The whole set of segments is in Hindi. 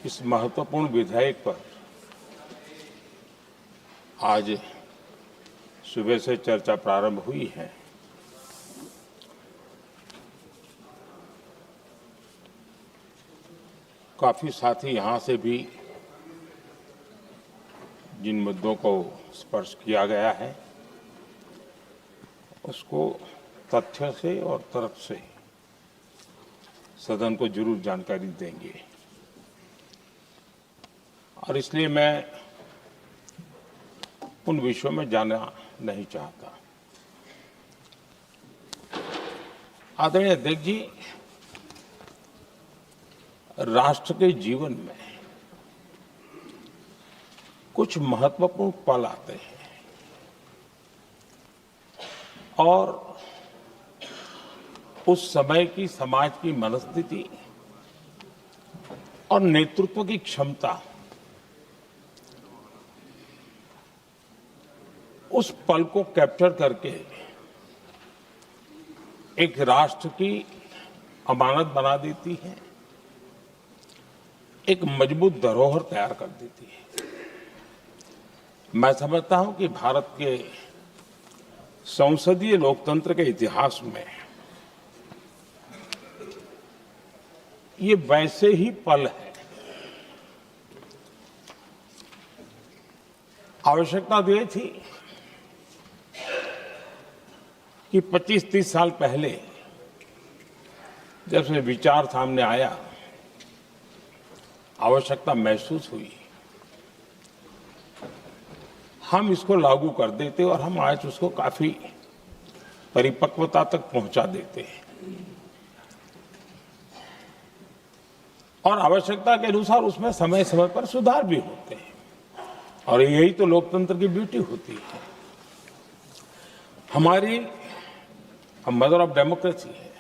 इस महत्वपूर्ण विधेयक पर आज सुबह से चर्चा प्रारंभ हुई है। काफी साथी यहां से भी जिन मुद्दों को स्पर्श किया गया है उसको तथ्य से और तर्क से सदन को जरूर जानकारी देंगे और इसलिए मैं उन विषयों में जाना नहीं चाहता। आदरणीय अध्यक्ष जी, राष्ट्र के जीवन में कुछ महत्वपूर्ण पल आते हैं और उस समय की समाज की मनस्थिति और नेतृत्व की क्षमता उस पल को कैप्चर करके एक राष्ट्र की अमानत बना देती है, एक मजबूत धरोहर तैयार कर देती है। मैं समझता हूं कि भारत के संसदीय लोकतंत्र के इतिहास में ये वैसे ही पल है। आवश्यकता ये थी कि 25-30 साल पहले जब से विचार सामने आया, आवश्यकता महसूस हुई, हम इसको लागू कर देते और हम आज उसको काफी परिपक्वता तक पहुंचा देते हैं और आवश्यकता के अनुसार उसमें समय समय पर सुधार भी होते हैं और यही तो लोकतंत्र की ब्यूटी होती है। हमारी मदर ऑफ डेमोक्रेसी है,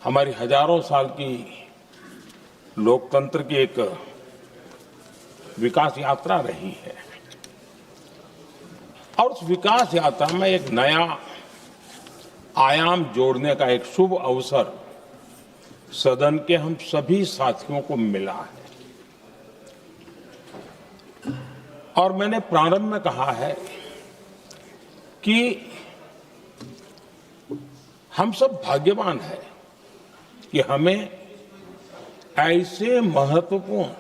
हमारी हजारों साल की लोकतंत्र की एक विकास यात्रा रही है और उस विकास यात्रा में एक नया आयाम जोड़ने का एक शुभ अवसर सदन के हम सभी साथियों को मिला है और मैंने प्रारंभ में कहा है कि हम सब भाग्यवान हैं कि हमें ऐसे महत्वपूर्ण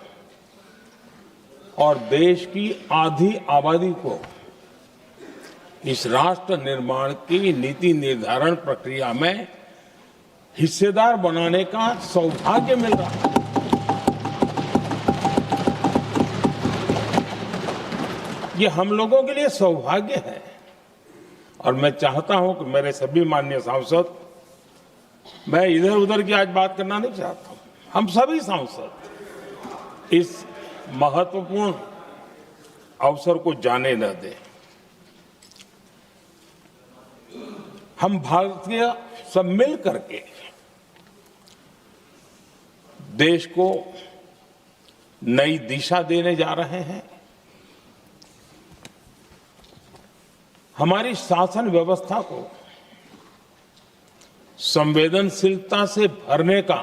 और देश की आधी आबादी को इस राष्ट्र निर्माण की नीति निर्धारण प्रक्रिया में हिस्सेदार बनाने का सौभाग्य मिल रहा है। ये हम लोगों के लिए सौभाग्य है और मैं चाहता हूं कि मेरे सभी माननीय सांसद, मैं इधर उधर की आज बात करना नहीं चाहता हूं, हम सभी सांसद इस महत्वपूर्ण अवसर को जाने न दें। हम भारतीय सब मिल करके देश को नई दिशा देने जा रहे हैं। हमारी शासन व्यवस्था को संवेदनशीलता से भरने का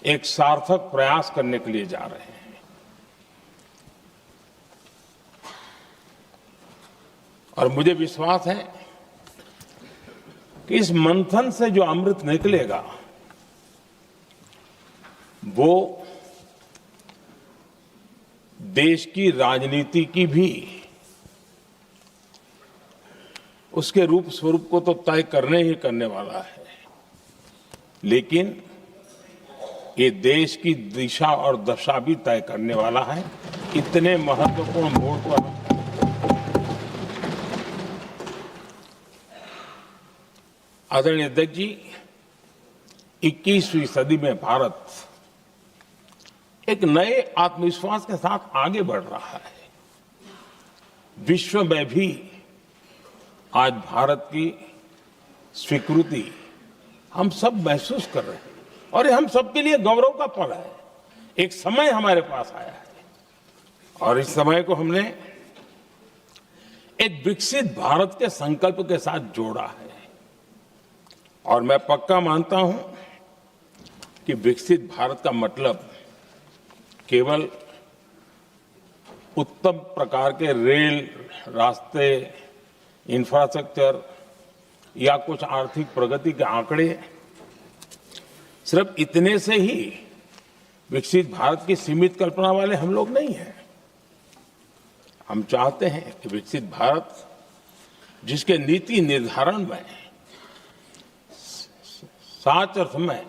एक सार्थक प्रयास करने के लिए जा रहे हैं और मुझे विश्वास है कि इस मंथन से जो अमृत निकलेगा वो देश की राजनीति की भी उसके रूप स्वरूप को तो तय करने ही करने वाला है, लेकिन ये देश की दिशा और दशा भी तय करने वाला है। इतने महत्वपूर्ण मोड़ पर आदरणीय अध्यक्ष जी, 21वीं सदी में भारत एक नए आत्मविश्वास के साथ आगे बढ़ रहा है। विश्व में भी आज भारत की स्वीकृति हम सब महसूस कर रहे हैं और ये हम सबके लिए गौरव का पल है। एक समय हमारे पास आया है और इस समय को हमने एक विकसित भारत के संकल्प के साथ जोड़ा है। और मैं पक्का मानता हूं कि विकसित भारत का मतलब केवल उत्तम प्रकार के रेल, रास्ते, इंफ्रास्ट्रक्चर या कुछ आर्थिक प्रगति के आंकड़े, सिर्फ इतने से ही विकसित भारत की सीमित कल्पना वाले हम लोग नहीं हैं। हम चाहते हैं कि विकसित भारत जिसके नीति निर्धारण में साच अर्थ में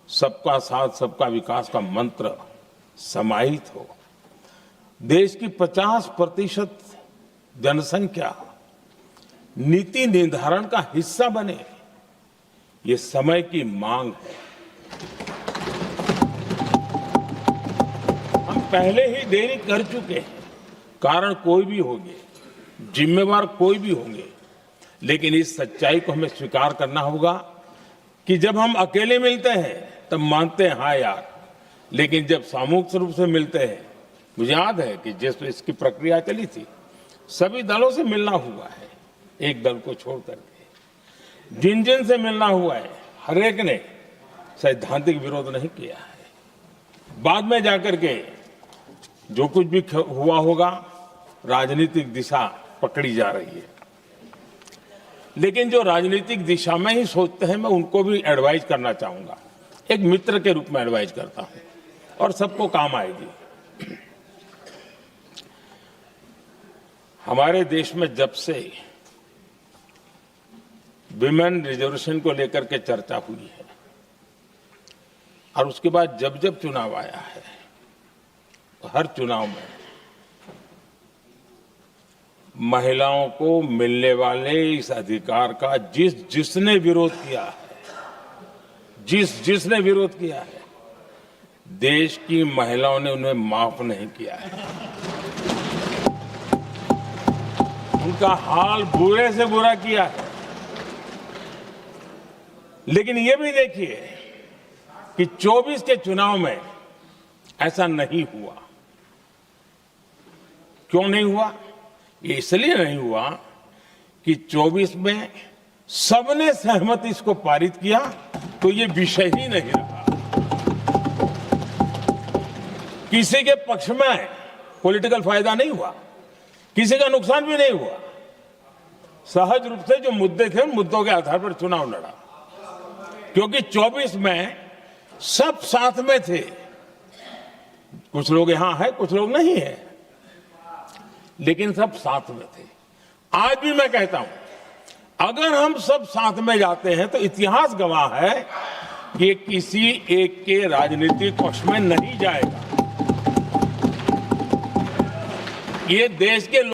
सबका साथ सबका विकास का मंत्र समाहित हो, देश की 50% जनसंख्या नीति निर्धारण का हिस्सा बने, ये समय की मांग है। हम पहले ही देरी कर चुके हैं, कारण कोई भी होंगे, जिम्मेवार कोई भी होंगे, लेकिन इस सच्चाई को हमें स्वीकार करना होगा कि जब हम अकेले मिलते हैं तब मानते हैं हाँ यार, लेकिन जब सामूहिक रूप से मिलते हैं, मुझे याद है कि जिस इसकी प्रक्रिया चली थी, सभी दलों से मिलना हुआ है, एक दल को छोड़ करके जिन जिन से मिलना हुआ है, हर एक ने सैद्धांतिक विरोध नहीं किया है। बाद में जाकर के जो कुछ भी हुआ होगा, राजनीतिक दिशा पकड़ी जा रही है, लेकिन जो राजनीतिक दिशा में ही सोचते हैं, मैं उनको भी एडवाइज करना चाहूंगा, एक मित्र के रूप में एडवाइज करता हूं और सबको काम आएगी। हमारे देश में जब से विमेन रिजर्वेशन को लेकर के चर्चा हुई है और उसके बाद जब जब चुनाव आया है, तो हर चुनाव में महिलाओं को मिलने वाले इस अधिकार का जिसने विरोध किया है, जिसने विरोध किया है, देश की महिलाओं ने उन्हें माफ नहीं किया है। उनका हाल बुरे से बुरा किया है। लेकिन ये भी देखिए कि 24 के चुनाव में ऐसा नहीं हुआ। क्यों नहीं हुआ? ये इसलिए नहीं हुआ कि 24 में सबने सहमति इसको पारित किया, तो ये विषय ही नहीं रहा। किसी के पक्ष में पॉलिटिकल फायदा नहीं हुआ, किसी का नुकसान भी नहीं हुआ। सहज रूप से जो मुद्दे थे, उन मुद्दों के आधार पर चुनाव लड़ा, क्योंकि 24 में सब साथ में थे। कुछ लोग यहां हैं, कुछ लोग नहीं है, लेकिन सब साथ में थे। आज भी मैं कहता हूं, अगर हम सब साथ में जाते हैं तो इतिहास गवाह है कि किसी एक के राजनीतिक पक्ष में नहीं जाएगा। ये देश के